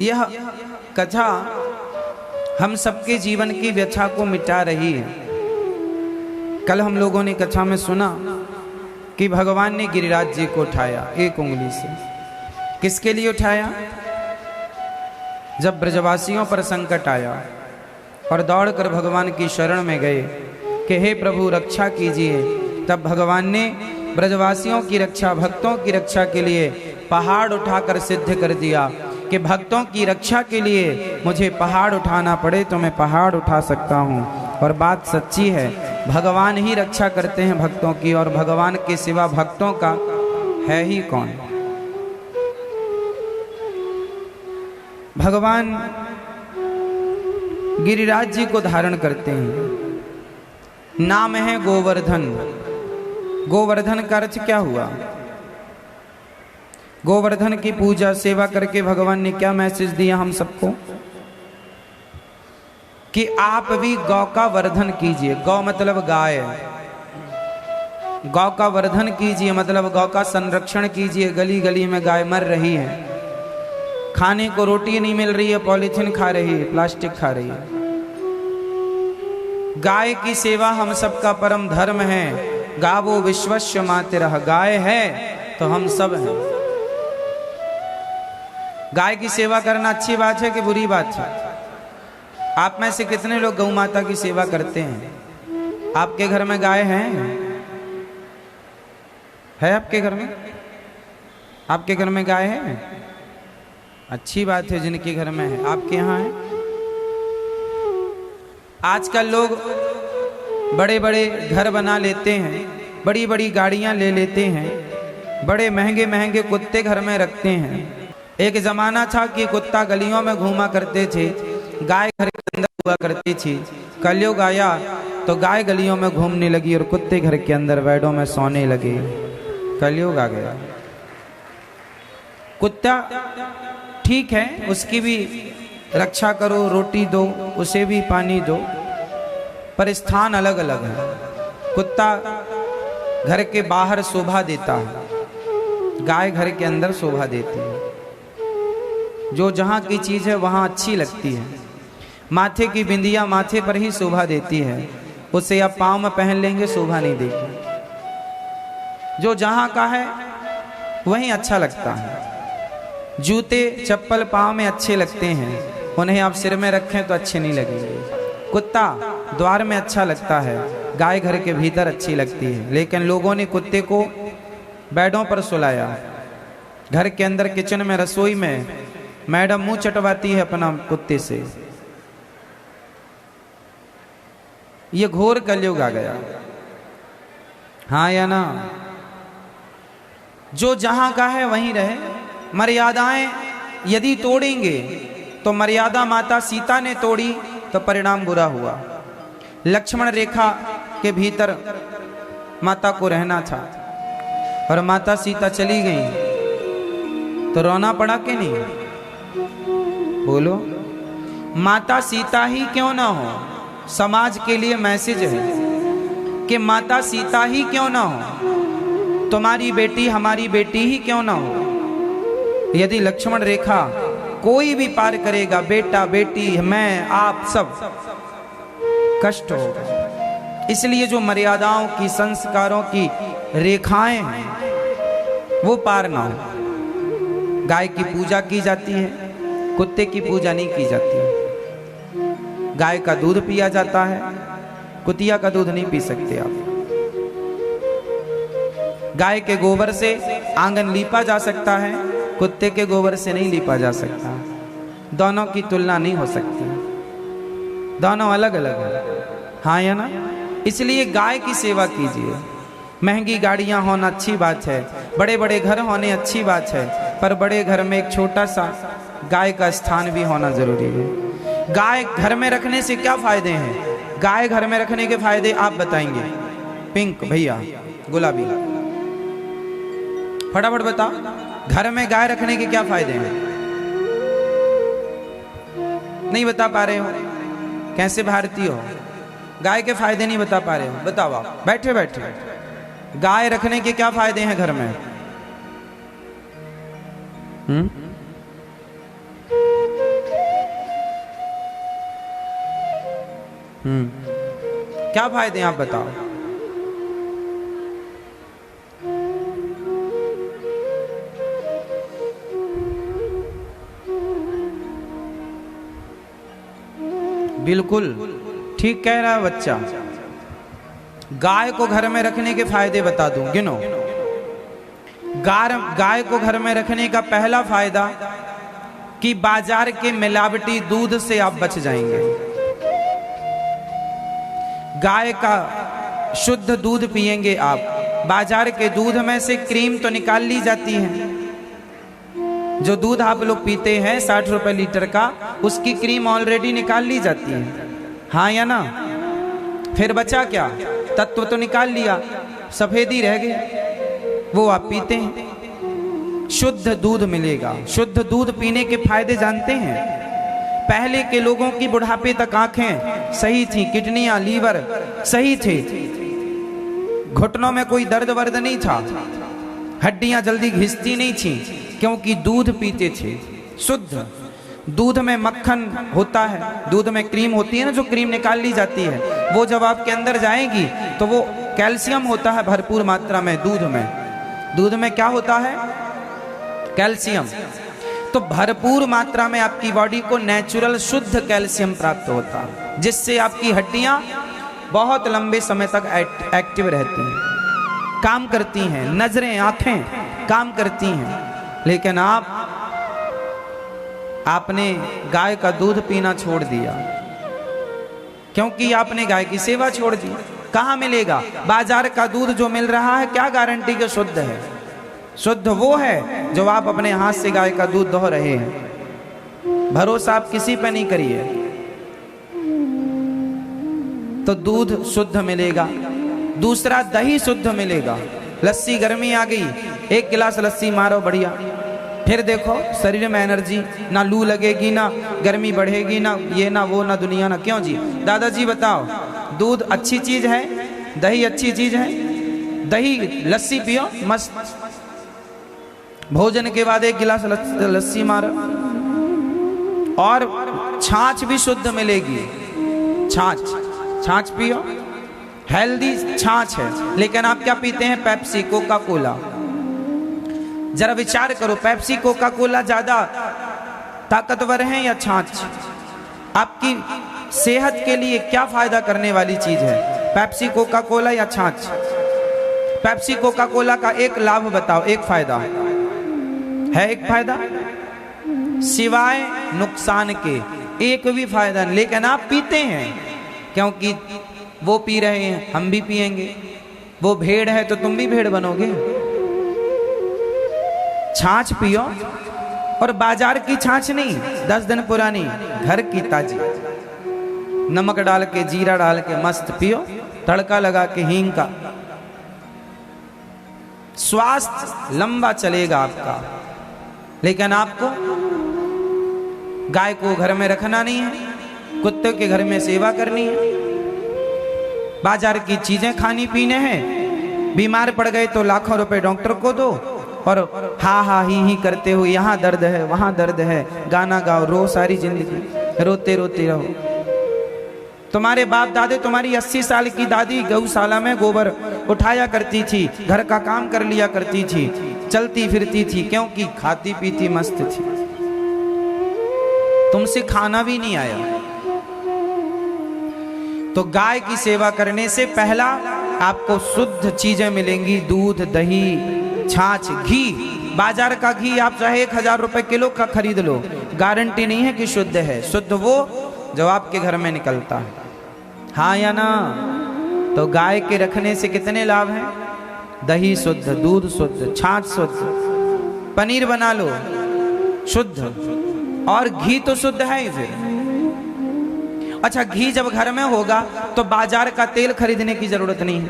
यह कथा हम सबके जीवन की व्यथा को मिटा रही है। कल हम लोगों ने कथा में सुना कि भगवान ने गिरिराज जी को उठाया एक उंगली से। किसके लिए उठाया? जब ब्रजवासियों पर संकट आया और दौड़कर भगवान की शरण में गए कि हे प्रभु रक्षा कीजिए, तब भगवान ने ब्रजवासियों की रक्षा, भक्तों की रक्षा के लिए पहाड़ उठाकर सिद्ध कर दिया कि भक्तों की रक्षा के लिए मुझे पहाड़ उठाना पड़े तो मैं पहाड़ उठा सकता हूँ। और बात सच्ची है, भगवान ही रक्षा करते हैं भक्तों की, और भगवान के सिवा भक्तों का है ही कौन। भगवान गिरिराज जी को धारण करते हैं। नाम है गोवर्धन। गोवर्धन का अर्थ क्या हुआ? गोवर्धन की पूजा सेवा करके भगवान ने क्या मैसेज दिया हम सबको कि आप भी गौ का वर्धन कीजिए। गौ मतलब गाय, गौ का वर्धन कीजिए मतलब गौ का संरक्षण कीजिए। गली गली में गाय मर रही है, खाने को रोटी नहीं मिल रही है, पॉलीथीन खा रही है, प्लास्टिक खा रही है। गाय की सेवा हम सबका परम धर्म है। गावो विश्वस्य मातरः, गाय है तो हम सब हैं। गाय की सेवा करना अच्छी बात है कि बुरी बात है? आप में से कितने लोग गौ माता की सेवा करते हैं? आपके घर में गाय है आपके घर में? आपके घर में गाय है? अच्छी बात है जिनके घर में है। आपके यहाँ है? आजकल लोग बड़े बड़े घर बना लेते हैं, बड़ी बड़ी गाड़ियां ले लेते हैं, बड़े महंगे महंगे कुत्ते घर में रखते हैं। एक जमाना था कि कुत्ता गलियों में घूमा करते थे, गाय घर के अंदर हुआ करती थी। कलयुग आया तो गाय गलियों में घूमने लगी और कुत्ते घर के अंदर बेडों में सोने लगे। कलयुग आ गया। कुत्ता ठीक है, उसकी भी रक्षा करो, रोटी दो, उसे भी पानी दो, पर स्थान अलग अलग है। कुत्ता घर के बाहर शोभा देता है, गाय घर के अंदर शोभा देती है। जो जहाँ की चीज है वहाँ अच्छी लगती है। माथे की बिंदिया माथे पर ही शोभा देती है, उसे आप पाँव में पहन लेंगे शोभा नहीं देगी। जो जहाँ का है वहीं अच्छा लगता है। जूते चप्पल पाँव में अच्छे लगते हैं, उन्हें आप सिर में रखें तो अच्छे नहीं लगेंगे। कुत्ता द्वार में अच्छा लगता है, गाय घर के भीतर अच्छी लगती है। लेकिन लोगों ने कुत्ते को बेडों पर सुलाया। घर के अंदर किचन में, रसोई में मैडम मुंह चटवाती है अपना कुत्ते से। ये घोर कलयुग आ गया, हाँ या ना? जो जहां का है वहीं रहे। मर्यादाएं यदि तोड़ेंगे तो मर्यादा माता सीता ने तोड़ी तो परिणाम बुरा हुआ। लक्ष्मण रेखा के भीतर माता को रहना था और माता सीता चली गई तो रोना पड़ा कि नहीं? बोलो, माता सीता ही क्यों ना हो? समाज के लिए मैसेज है कि माता सीता ही क्यों ना हो, तुम्हारी बेटी हमारी बेटी ही क्यों ना हो। यदि लक्ष्मण रेखा कोई भी पार करेगा, बेटा बेटी मैं आप सब, कष्ट होगा। इसलिए जो मर्यादाओं की, संस्कारों की रेखाएं हैं वो पार ना हो। गाय की पूजा की जाती है, कुत्ते की पूजा नहीं की जाती है। गाय का दूध पिया जाता है, कुतिया का दूध नहीं पी सकते आप। गाय के गोबर से आंगन लीपा जा सकता है, कुत्ते के गोबर से नहीं लीपा जा सकता। दोनों की तुलना नहीं हो सकती, दोनों अलग अलग है, हाँ या ना? इसलिए गाय की सेवा कीजिए। महंगी गाड़ियां होना अच्छी बात है, बड़े बड़े घर होने अच्छी बात है, पर बड़े घर में एक छोटा सा गाय का स्थान भी होना जरूरी है। गाय घर में रखने से क्या फायदे हैं? गाय घर में रखने के फायदे आप बताएंगे। पिंक भैया, गुलाबी, फटाफट बताओ। घर में गाय रखने के क्या फायदे हैं? नहीं बता पा रहे हो? कैसे भारतीय हो, गाय के फायदे नहीं बता पा रहे हो? बताओ आप, बैठे बैठे। गाय रखने के क्या फायदे हैं घर में? क्या फायदे हैं आप बताओ। बिल्कुल ठीक कह रहा है बच्चा। गाय को घर में रखने के फायदे बता दूं, गिनो। गाय को घर में रखने का पहला फायदा कि बाजार के मिलावटी दूध से आप बच जाएंगे। गाय का शुद्ध दूध पिएंगे आप। बाजार के दूध में से क्रीम तो निकाल ली जाती है। जो दूध आप लोग पीते हैं 60 रुपए लीटर का, उसकी क्रीम ऑलरेडी निकाल ली जाती है, हाँ या ना। फिर बचा क्या? तत्व तो निकाल लिया, सफेदी रह गई, वो आप पीते हैं। शुद्ध दूध मिलेगा। शुद्ध दूध पीने के फायदे जानते हैं? पहले के लोगों की बुढ़ापे तक आंखें सही थी, किडनियां, लीवर सही थे, घुटनों में कोई दर्द वर्द नहीं था, हड्डियां जल्दी घिसती नहीं थी, क्योंकि दूध पीते थे शुद्ध। दूध में मक्खन होता है, दूध में क्रीम होती है ना, जो क्रीम निकाल ली जाती है, वो जब आपके अंदर जाएगी तो वो कैल्शियम होता है भरपूर मात्रा में दूध में। दूध में क्या होता है? कैल्शियम। तो भरपूर मात्रा में आपकी बॉडी को नेचुरल शुद्ध कैल्शियम प्राप्त होता है, जिससे आपकी हड्डियां बहुत लंबे समय तक एक्टिव रहती हैं, काम करती हैं, नजरें, आंखें काम करती हैं। लेकिन आपने गाय का दूध पीना छोड़ दिया, क्योंकि आपने गाय की सेवा छोड़ दी। कहाँ मिलेगा? बाजार का दूध जो मिल रहा है, क्या गारंटी के शुद्ध है? शुद्ध वो है जो आप अपने हाथ से गाय का दूध दोह रहे हैं। भरोसा आप किसी पे नहीं करिए। तो दूध शुद्ध मिलेगा। दूसरा, दही शुद्ध मिलेगा। लस्सी, गर्मी आ गई, 1 गिलास लस्सी मारो, बढ़िया, फिर देखो शरीर में एनर्जी, ना लू लगेगी, ना गर्मी बढ़ेगी, ना ये ना वो ना दुनिया ना। क्यों जी? दादाजी बताओ, दूध अच्छी चीज है, दही अच्छी चीज है। दही लस्सी पियो मस्त, भोजन के बाद 1 गिलास लस्सी मारो। और छाछ भी शुद्ध मिलेगी। छाछ पियो, हेल्दी छाछ है। लेकिन आप क्या पीते हैं? Pepsi, Coca Cola. जरा विचार करो, पेप्सी, कोका कोला ज्यादा ताकतवर है या छाछ? आपकी सेहत के लिए क्या फायदा करने वाली चीज है, पेप्सी, कोका कोला या छाछ? पेप्सी, कोका कोला का एक लाभ बताओ, एक फायदा है? एक फायदा सिवाय नुकसान के एक भी फायदा नहीं। लेकिन आप पीते हैं क्योंकि वो पी रहे हैं, हम भी पिएंगे। वो भेड़ है तो तुम भी भेड़ बनोगे। छाछ पियो, और बाजार की छाछ नहीं, 10 दिन पुरानी, घर की ताजी, नमक डाल के, जीरा डाल के मस्त पियो, तड़का लगा के हींग का। स्वास्थ्य लंबा चलेगा आपका। लेकिन आपको गाय को घर में रखना नहीं है, कुत्ते के घर में सेवा करनी है, बाजार की चीजें खानी पीने हैं। बीमार पड़ गए तो लाखों रुपए डॉक्टर को दो, और हा हा ही करते हो, यहाँ दर्द है, वहाँ दर्द है, गाना गाओ, रो सारी जिंदगी, रोते रोते रहो। तुम्हारे बाप दादे, तुम्हारी 80 साल की दादी गौशाला में गोबर उठाया करती थी, घर का काम कर लिया करती थी, चलती फिरती थी, क्योंकि खाती पीती मस्त थी। तुमसे खाना भी नहीं आया। तो गाय की सेवा करने से पहला आपको शुद्ध चीजें मिलेंगी, दूध, दही, छाछ, घी। बाजार का घी आप चाहे 1000 रुपए किलो का खरीद लो, गारंटी नहीं है कि शुद्ध है। शुद्ध वो जो आपके घर में निकलता है, हाँ या ना? तो गाय के रखने से कितने लाभ हैं? दही शुद्ध, दूध शुद्ध, छाछ शुद्ध, पनीर बना लो शुद्ध, और घी तो शुद्ध है ही। फिर अच्छा, घी जब घर में होगा तो बाजार का तेल खरीदने की जरूरत नहीं है।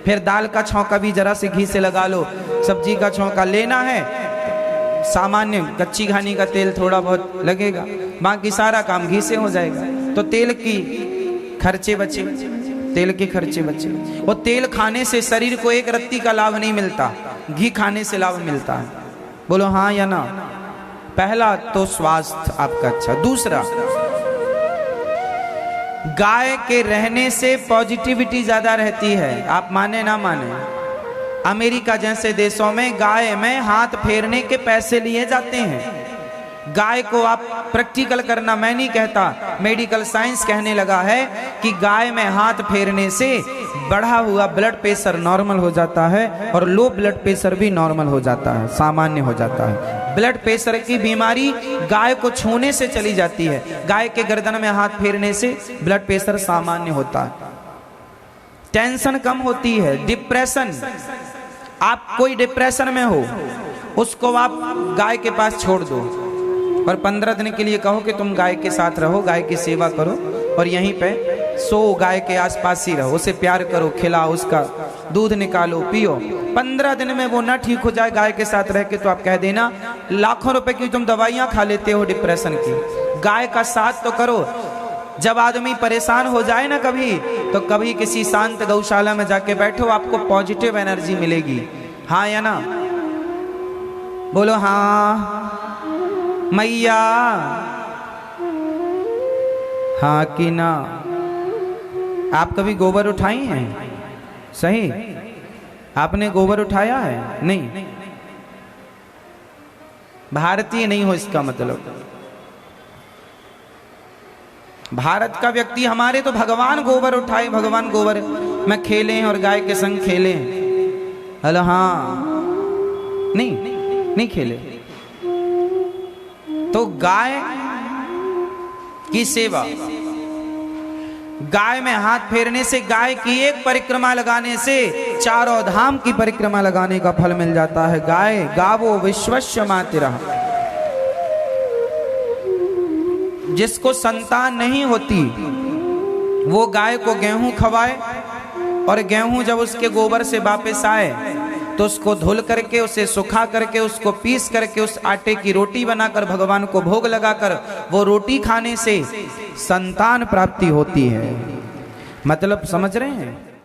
फिर दाल का छौंका भी जरा से घी से लगा लो, सब्जी का छौंका लेना है, सामान्य कच्ची घानी का तेल थोड़ा बहुत लगेगा, बाकी सारा काम घी से हो जाएगा। तो तेल की खर्चे बचे, तेल के खर्चे बचे। और तेल खाने से शरीर को एक रत्ती का लाभ नहीं मिलता, घी खाने से लाभ मिलता है। बोलो हाँ या ना? पहला तो स्वास्थ्य आपका अच्छा। दूसरा, गाय के रहने से पॉजिटिविटी ज्यादा रहती है। आप माने ना माने, अमेरिका जैसे देशों में गाय में हाथ फेरने के पैसे लिए जाते हैं। गाय को आप प्रैक्टिकल करना, मैं नहीं कहता, मेडिकल साइंस कहने लगा है कि गाय में हाथ फेरने से बढ़ा हुआ ब्लड प्रेशर नॉर्मल हो जाता है और लो ब्लड प्रेशर भी नॉर्मल हो जाता है, सामान्य हो जाता है। ब्लड प्रेशर की बीमारी गाय को छूने से चली जाती है। गाय के गर्दन में हाथ फेरने से ब्लड प्रेशर सामान्य होता है। टेंशन कम होती है। डिप्रेशन, आप कोई डिप्रेशन में हो, उसको आप गाय के पास छोड़ दो और 15 दिन के लिए कहो कि तुम गाय के साथ रहो, गाय की सेवा करो और यहीं पे सो, गाय के आसपास ही रहो, उसे प्यार करो, खिलाओ, उसका दूध निकालो, पियो। 15 दिन में वो ना ठीक हो जाए गाय के साथ रह के, तो आप कह देना लाखों रुपए की तुम दवाइयां खा लेते हो डिप्रेशन की। गाय का साथ तो करो। जब आदमी परेशान हो जाए ना कभी, तो कभी किसी शांत गौशाला में जाके बैठो, आपको पॉजिटिव एनर्जी मिलेगी। हाँ या ना? बोलो हाँ मैया, हाँ कि ना? आप कभी गोबर उठाई हैं? सही, आपने गोबर उठाया है? नहीं, भारतीय नहीं हो इसका मतलब। भारत का व्यक्ति, हमारे तो भगवान गोबर उठाए, भगवान गोबर में खेले और गाय के संग खेले। हेलो हाँ, नहीं खेले। तो गाय की सेवा, गाय में हाथ फेरने से, गाय की एक परिक्रमा लगाने से 4 धाम की परिक्रमा लगाने का फल मिल जाता है। गाय गावो विश्वस्य मातरः। जिसको संतान नहीं होती वो गाय को गेहूं खवाए और गेहूं जब उसके गोबर से वापस आए तो उसको धुल करके, उसे सुखा करके, उसको पीस करके उस आटे की रोटी बनाकर भगवान को भोग लगाकर वो रोटी खाने से संतान प्राप्ति होती है। मतलब समझ रहे हैं?